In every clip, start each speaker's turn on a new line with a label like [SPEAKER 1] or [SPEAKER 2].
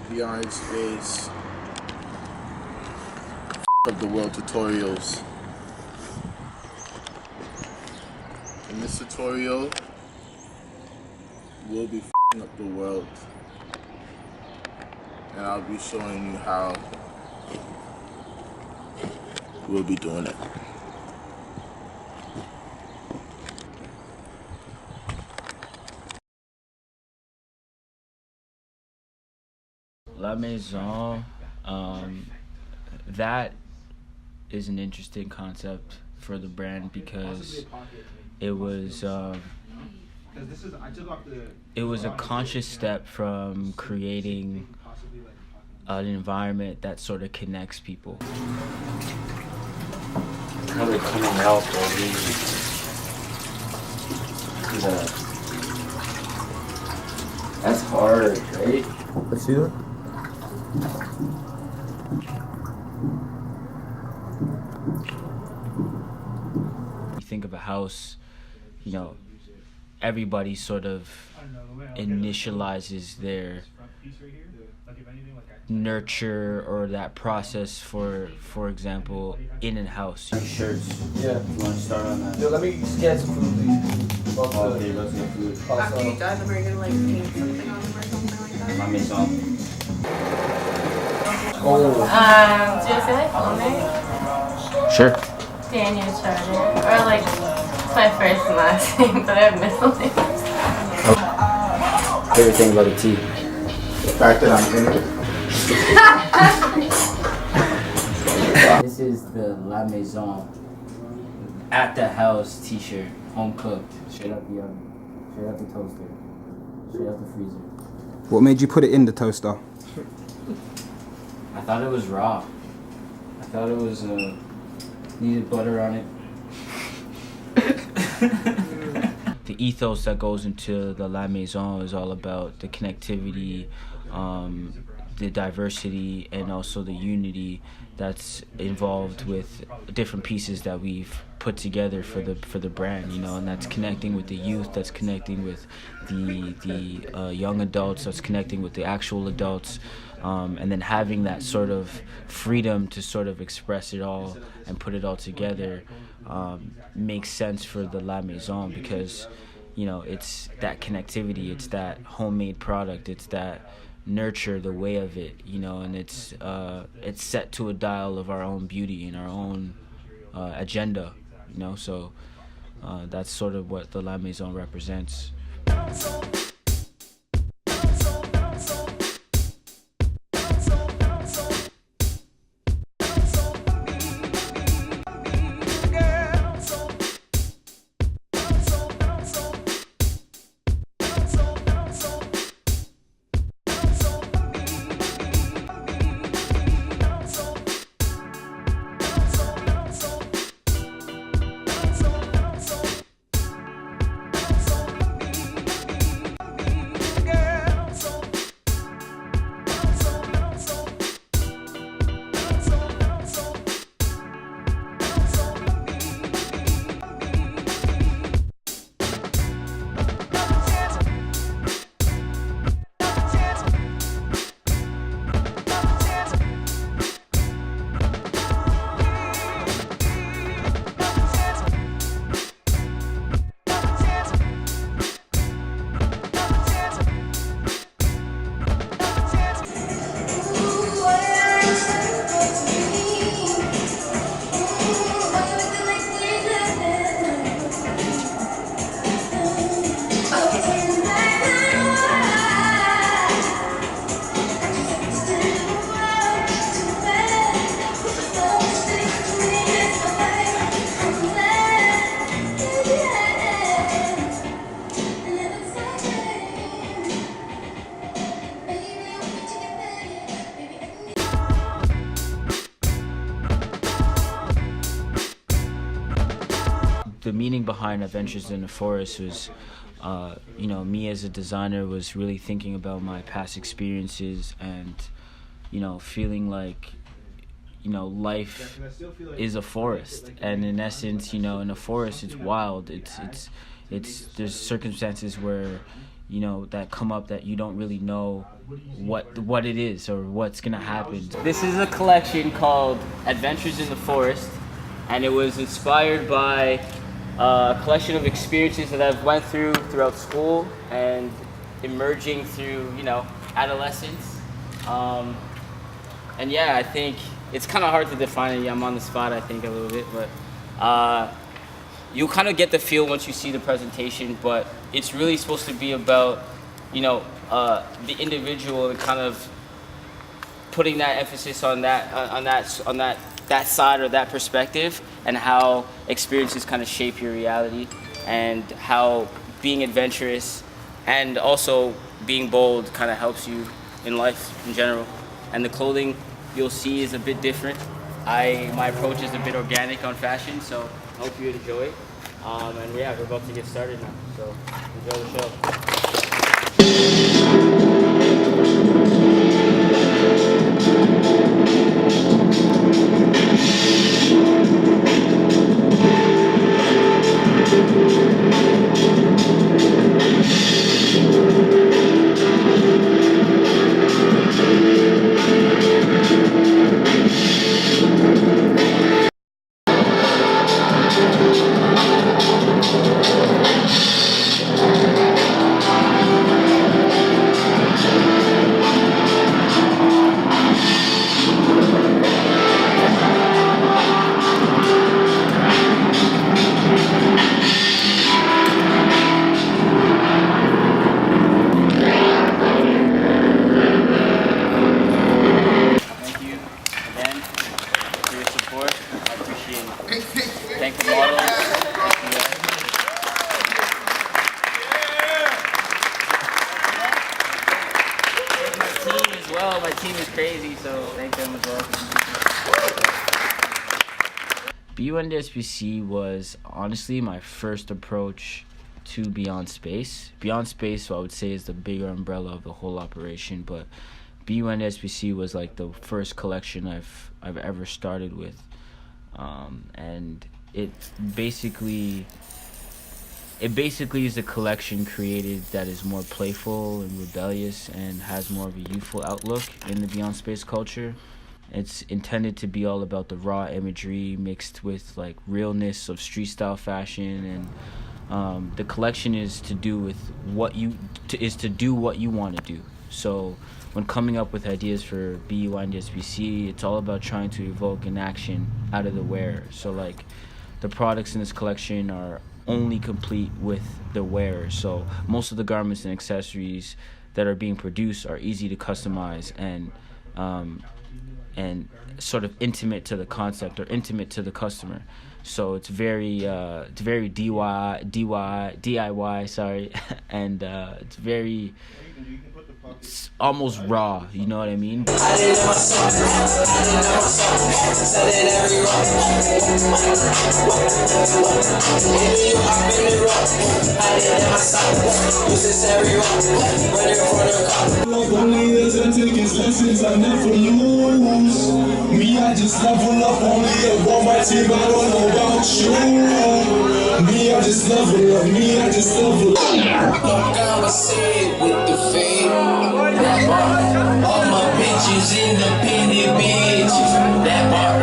[SPEAKER 1] Behind Space of the World tutorials. In this tutorial, we'll be up the world, and I'll be showing you how we'll be doing it.
[SPEAKER 2] La Maison, that is an interesting concept for the brand because it was a conscious step from creating an environment that sort of connects people.
[SPEAKER 3] How they're coming out, baby. That's hard, right?
[SPEAKER 1] Let's see that.
[SPEAKER 2] You think of a house, you know, everybody sort of initializes their nurture or that process for example, in a house.
[SPEAKER 3] Shirts.
[SPEAKER 4] Yeah.
[SPEAKER 3] You want to start on that?
[SPEAKER 4] Yo, let me get some food, please.
[SPEAKER 3] Okay, let's get food.
[SPEAKER 5] After you done, we're gonna like paint something on them or something like that.
[SPEAKER 3] La Maison.
[SPEAKER 4] Oh.
[SPEAKER 5] Do you feel like owning
[SPEAKER 2] Sure.
[SPEAKER 5] Daniel Charter? Or like my first and last name, but I have middle names.
[SPEAKER 3] Favorite thing about the tea?
[SPEAKER 1] The fact that I'm in it.
[SPEAKER 2] This is the La Maison at the house t-shirt, home cooked, straight out the oven, straight out the toaster, straight out the freezer.
[SPEAKER 6] What made you put it in the toaster?
[SPEAKER 2] I thought it was raw. I thought it was needed butter on it. The ethos that goes into the La Maison is all about the connectivity, the diversity, and also the unity that's involved with different pieces that we've put together for the brand, you know, and that's connecting with the youth, that's connecting with the young adults, that's connecting with the actual adults, and then having that sort of freedom to sort of express it all and put it all together makes sense for the La Maison because, you know, it's that connectivity, it's that homemade product, it's that nurture, the way of it, you know, and it's set to a dial of our own beauty and our own agenda, you know, so that's sort of what the La Maison represents. The meaning behind Adventures in the Forest was, you know, me as a designer was really thinking about my past experiences and, you know, feeling like, you know, life is a forest, and in essence, you know, in a forest it's wild. It's there's circumstances where, you know, that come up that you don't really know what it is or what's gonna happen. This is a collection called Adventures in the Forest, and it was inspired by a collection of experiences that I've went throughout school and emerging through, you know, adolescence. And yeah, I think it's kind of hard to define it. Yeah, I'm on the spot, I think, a little bit, but you kind of get the feel once you see the presentation. But it's really supposed to be about, you know, the individual and kind of putting that emphasis on that side or that perspective, and how experiences kind of shape your reality, and how being adventurous and also being bold kind of helps you in life in general. And the clothing you'll see is a bit different. My approach is a bit organic on fashion, so I hope you enjoy. And yeah, we're about to get started now, so enjoy the show. Thank you again for your support. I appreciate it. Thank the models. Thank you guys. Thank my team as well. My team is crazy, so thank them as well. Beyond SBC was honestly my first approach to Beyond Space. Beyond Space, I would say, is the bigger umbrella of the whole operation, but BUN SBC was like the first collection I've ever started with, and it basically is a collection created that is more playful and rebellious and has more of a youthful outlook in the Beyond Space culture. It's intended to be all about the raw imagery mixed with like realness of street style fashion, and the collection is to do with what you want to do. So when coming up with ideas for BUI and SBC, it's all about trying to evoke an action out of the wearer. So like the products in this collection are only complete with the wearer. So most of the garments and accessories that are being produced are easy to customize and sort of intimate to the concept or intimate to the customer. So it's very DIY, sorry, and it's almost raw, you know what I mean?
[SPEAKER 7] Me, I just level up only if on my team, I don't know about you. Me, I just level up, me, I just level up. Don't conversate with the fame. All my bitches independent bitches. That part,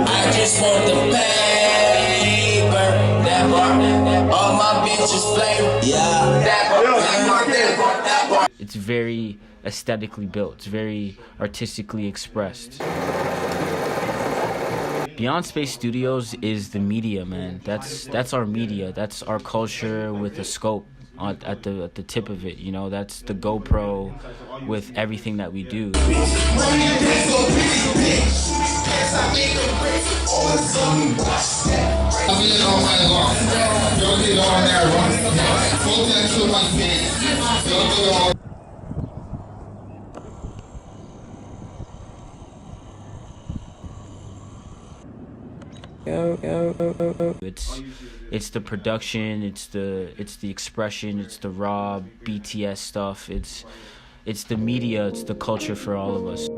[SPEAKER 7] I just want the paper. That part, all my bitches flavor. Yeah, that part.
[SPEAKER 2] It's very aesthetically built. It's very artistically expressed. Beyond Space Studios is the media, man. That's our media. That's our culture with a scope at the tip of it. You know, that's the GoPro with everything that we do. It's the production, it's the expression, it's the raw BTS stuff, it's the media, it's the culture for all of us.